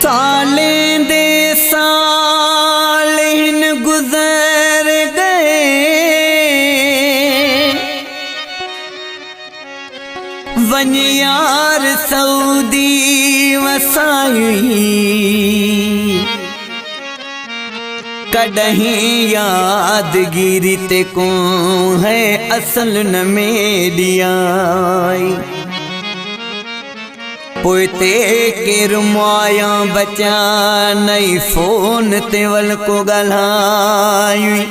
सालें दे साल हिन गुज़र गए, वञ यार सऊदी वसाई, कॾहिं यादगिरी ते को है असल न मेरी आई। पोते केर माया बचा नई फोन ते वल को गलाई,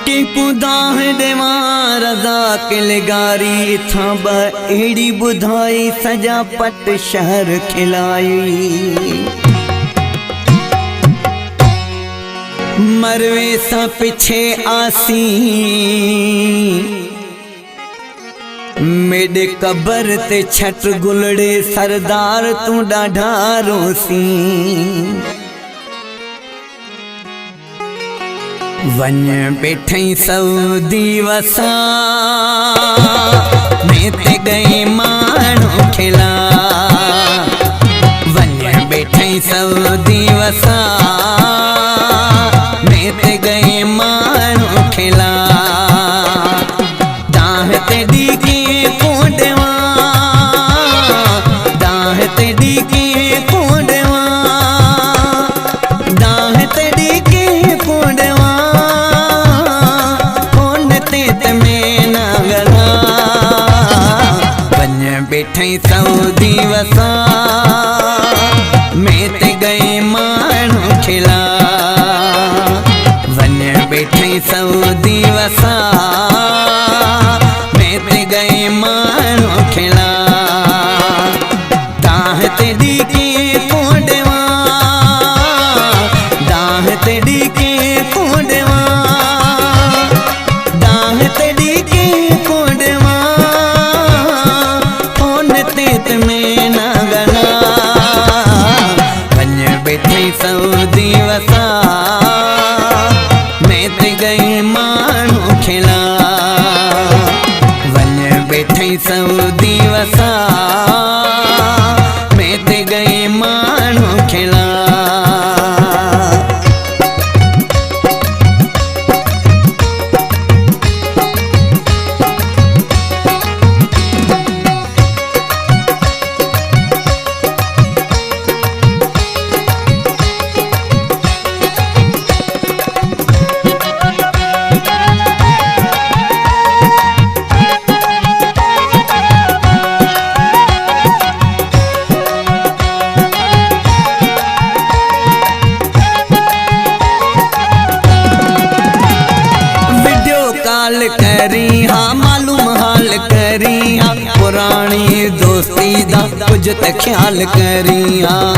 कि पुदाह देवा रज़ा के लगारी था एड़ी बुधाई सजा पट शहर खिलाई। मरवे सा पिछे आसी मेरे कबर ते छट गुलड़े सरदार तू डाढ़ा रोसी। वञ बैठई सऊदी वसा में ते गई माण्हू खिला, वञ बैठई सऊदी वसा में ते गई माण्हू खिला। दाह ते डी कोडवा, दाह ते डी कोडवा, दाह ते डी कोडवा, फोन ते में ना गला। वञ बैठई सऊदी वसा में ते गई माण्हू खिला, वञ बैठई सऊदी वसा में ते गई माण्हू खिला। दाह ते डी कोडवा, दाह ते डी कोडवा, दाह ते डी कोडवा, फोन ते में ना गला। वञ बैठई सऊदी वसा में ते गई माण्हू खिला, वञ बैठई सऊदी वसा में ते गई माण्हू खिला। करी हाँ मालूम हाल करी हाँ, पुरानी दोस्ती दा कुछ ते ख्याल करी हाँ।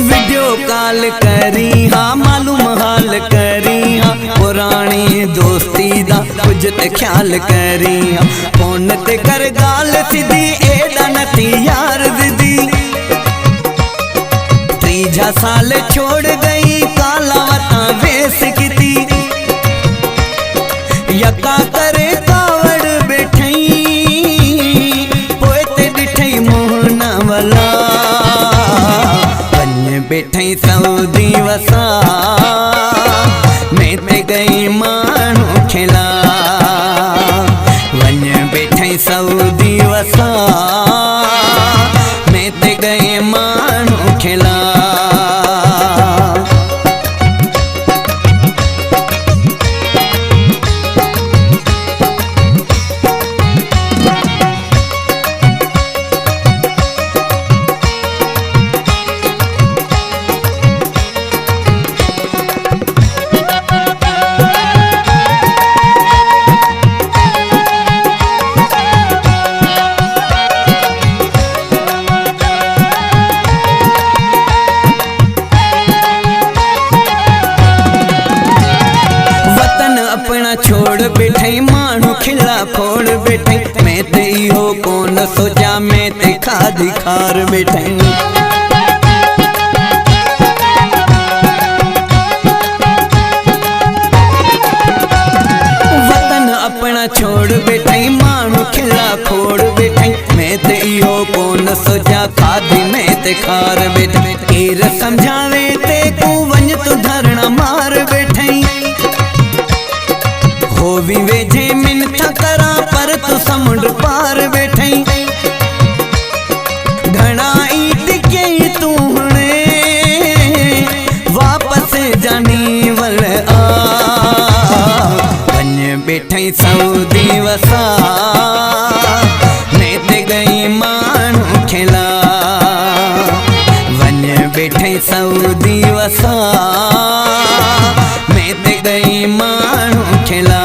वीडियो कॉल करी हाँ मालूम हाल करी हाँ, पुरानी दोस्ती दा कुछ ते ख्याल करी हाँ। फोन ते कर गाल सीधी एड़ा नती यार दीदी, तीजा साल छोड़ गई काला वता वेस किती, यका करे कावड़ बैठई पोते डिठई मोहना वाला। वञ बैठई सऊदी वसा में ते गई माण्हू खिला, वञ बैठई सऊदी वसा में ते गई माण्हू खिला। छोड़ बैठई माण्हू खिला खोड़ बैठई, मैं ते इहो कोन सोचा मैं ते खादी खार बैठई। वतन अपना छोड़ ते खार वेठई केर समझावे ते को वञ तू धरणा मार वेठई हो भी वेझे मिनथ करा पर तू समुंड पार वेठई घणा ई टिकई तू हणे वापस जानी वल आ वञ वेठई सऊदी वसा मैं ते गई माण्हू खेला वञ वेठई सऊदी वसा मैं ते गई माण्हू खेला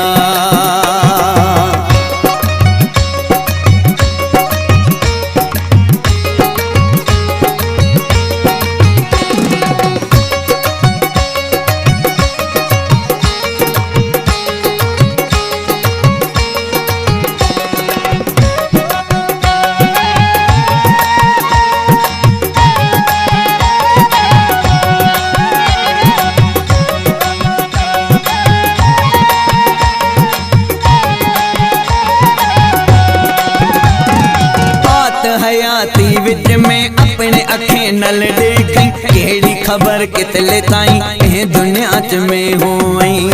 हयाती विच में अपने अखे नल देखई केड़ी खबर कितले ताई ए दुनिया च में होई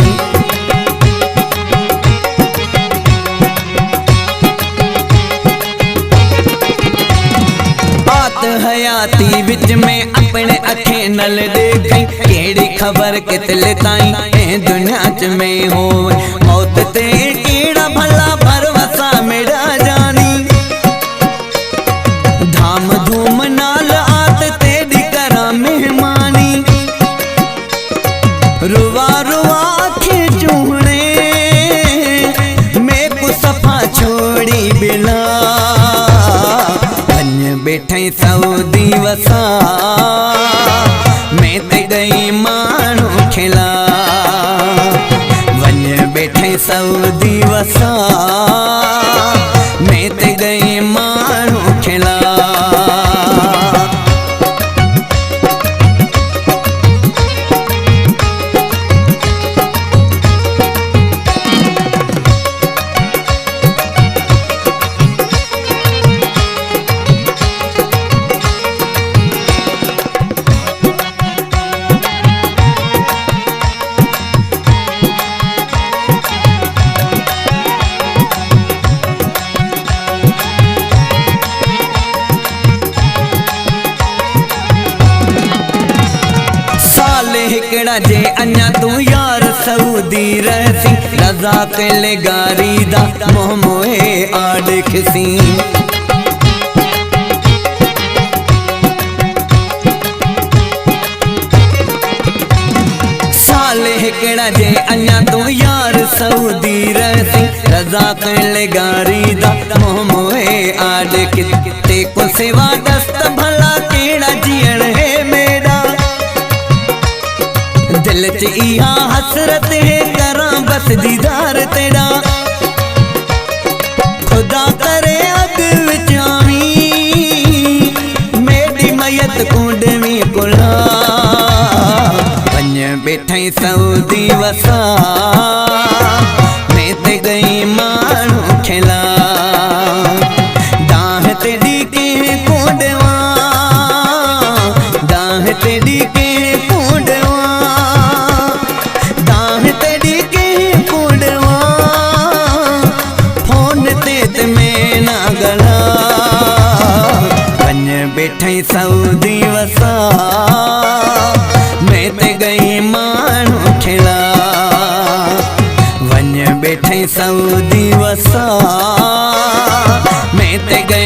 बात हयाती विच में अपने अखे नल देखई केड़ी खबर कितले ताई ए दुनिया च में होई मौत ते केड़ा भला भरवसा मेरा जानी धाम धूम नाल आत तेरी करा मेहमानी रुवा रुवा के चूहने मैं को सफा छोड़ी बिला वञ वेठई सऊदी वसा मैं ते गई माण्हू खेला वञ वेठई सऊदी वसा मैं ते गई माण्हू खेला हिकड़ा जे अन्या तू यार सऊदी रहसी रजा कले गारी दा मोह मोए आड़ खसी साले हिकड़ा जे अन्या तू यार सऊदी रहसी रजा कले गारी दा मोह मोए आड़ किते को सेवा दस्त भला केड़ा जियण है मेरा दिल च इहा हसरत है करा बस दीदार तेरा खुदा करे अग विच आवी मेरी मयत कुंडवी कुला वञ वेठई सऊदी वसा मैं ते गई माण्हू खेला दाह तेरी के कुंडवा दाह तेरी के कुंडवा वेठई सऊदी वसा मैं ते गई माण्हू खेला वञ वेठई सऊदी वसा मैं ते गई